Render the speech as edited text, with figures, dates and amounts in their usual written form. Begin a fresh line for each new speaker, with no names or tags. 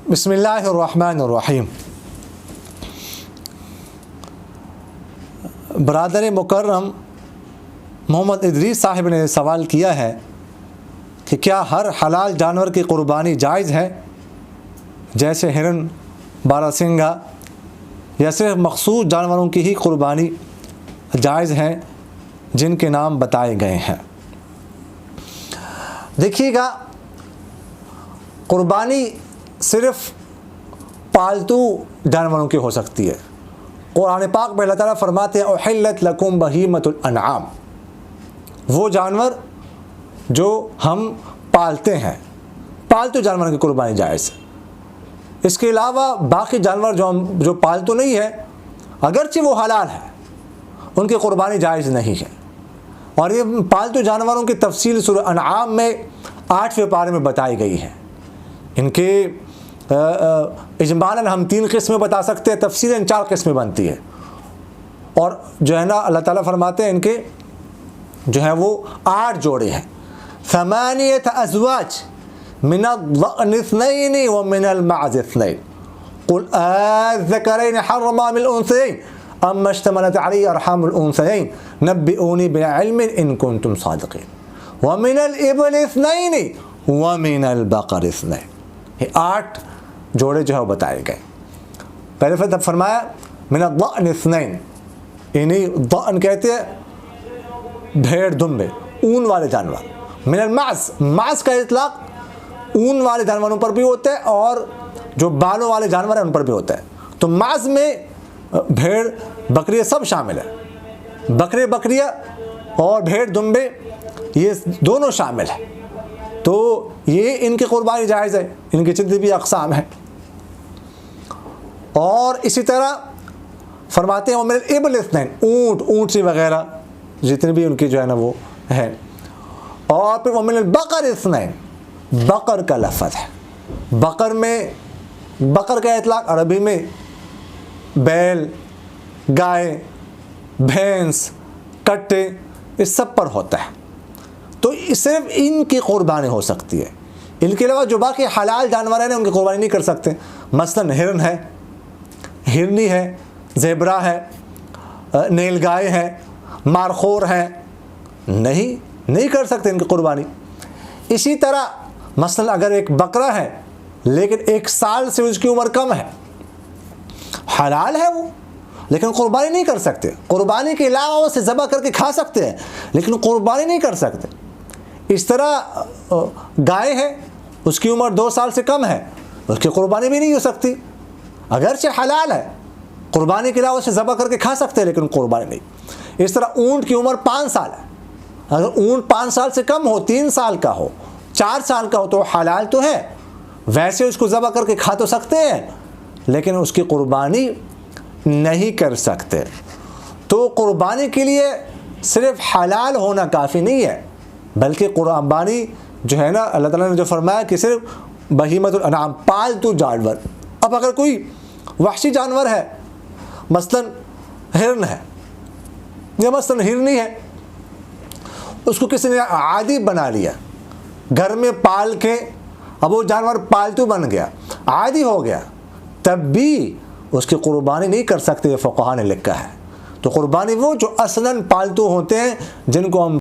बिस्मिल्लाहिर्रहमानिर्रहीम। बरादर मुकर्रम मोहम्मद इदरीस साहिब ने सवाल किया है कि क्या हर हलाल जानवर की क़ुरबानी जायज़ है, जैसे हिरन, बारहसिंगा, या सिर्फ मखसूस जानवरों की ही क़ुरबानी जायज़ है जिनके नाम बताए गए हैं। देखिएगा, क़ुरबानी सिर्फ पालतू जानवरों की हो सकती है। कुरान पाक में अल्लाह ताला फरमाते हैं उहिल्लत लकुम बहीमतुल अनआम, वो जानवर जो हम पालते हैं, पालतू जानवरों की क़ुरबानी जायज़ है। इसके अलावा बाकी जानवर जो पालतू नहीं है, अगरचे वो हलाल है, उनकी क़ुरबानी जायज़ नहीं है। और ये पालतू जानवरों की तफसील सूरह अनआम में 8वें पारे में बताई गई है। इनके इजमालन हम 3 किस्में बता सकते हैं, तफसीलन 4 किस्में बनती है। और जो है ना, अल्लाह ताला फरमाते हैं इनके जो है वो 8 जोड़े हैं। समानियत अज़वाज मिनल इस्नैन व मिनल माअज़ इस्नैन कुल अज़्ज़करैन हर्रम मिनल उन्सयैन अम्मा इश्तमलत अलैहि अरहामुल उन्सयैन नब्बिऊनी बिइल्मिन इन कुंतुम सादिक़ीन व मिनल इब्ल इस्नैन व मिनल बकर इस्नैन। ये 8 जोड़े जो है वो बताए गए। पहले फिर तब फरमाया मिनल दअन इस्नैन, इन्हीं दअन कहते हैं भेड़ दुम्बे, ऊन वाले जानवर। मिनल माज़, माज़ का इतलाक़ ऊन वाले जानवरों पर भी होता है और जो बालों वाले जानवर हैं उन पर भी होता है। तो माज़ में भेड़ बकरियाँ सब शामिल है, बकरे बकरियाँ और भेड़ दुम्बे ये दोनों शामिल है। तो ये इनकी क़ुरबानी जायज़ है, इनकी जितनी भी अक़साम है। और इसी तरह फरमाते हैं मेरे इब्ल इस्नैन, ऊँटनी वगैरह जितनी भी उनकी जो है ना वो है। और फिर वो मिनल बकर इस्नैन, बकर का लफ्ज़ है। बकर में, बकर का इतलाक़ अरबी में बैल, गाय, भैंस, कट्टे, इस सब पर होता है। तो सिर्फ इनकी क़ुरबानी हो सकती है। इनके अलावा जो बाकी हलाल जानवर हैं उनकी क़ुरबानी नहीं कर सकते। मसलन हिरन है, हिरनी है, ज़ेबरा है, नीलगाय है, मारखोर है, नहीं कर सकते इनकी क़ुरबानी। इसी तरह मसलन अगर एक बकरा है लेकिन 1 साल से उसकी उम्र कम है, हलाल है वो, लेकिन क़ुरबानी नहीं कर सकते। क़ुरबानी के अलावा उसे ज़बह करके खा सकते हैं लेकिन क़ुरबानी नहीं कर सकते। इस तरह गाय है, उसकी उम्र 2 साल से कम है, उसकी क़ुरबानी भी नहीं हो सकती, अगरचे हलाल है। क़ुरबानी के अलावा उसे ज़बह करके खा सकते हैं लेकिन क़ुरबानी नहीं। इस तरह ऊँट की उम्र 5 साल है, अगर ऊँट 5 साल से कम हो, 3 साल का हो, 4 साल का हो तो हलाल तो है, वैसे उसको ज़बह करके खा तो सकते हैं लेकिन उसकी क़ुरबानी नहीं कर सकते। तो क़ुरबानी के लिए सिर्फ हलाल होना काफ़ी नहीं है, बल्कि क़ुरबानी जो है ना, अल्लाह ताला ने जो फरमाया कि सिर्फ बहीमतुल अनआम, पालतू जानवर। अब अगर कोई वहशी जानवर है, मसलन हिरन है या मसलन हिरनी है, उसको किसी ने आदी बना लिया, घर में पाल के, अब वो जानवर पालतू बन गया, आदी हो गया, तब भी उसकी क़ुरबानी नहीं कर सकते, ये फ़ुक़हा ने लिखा है। तो क़ुरबानी वो जो असलन पालतू होते हैं जिनको हम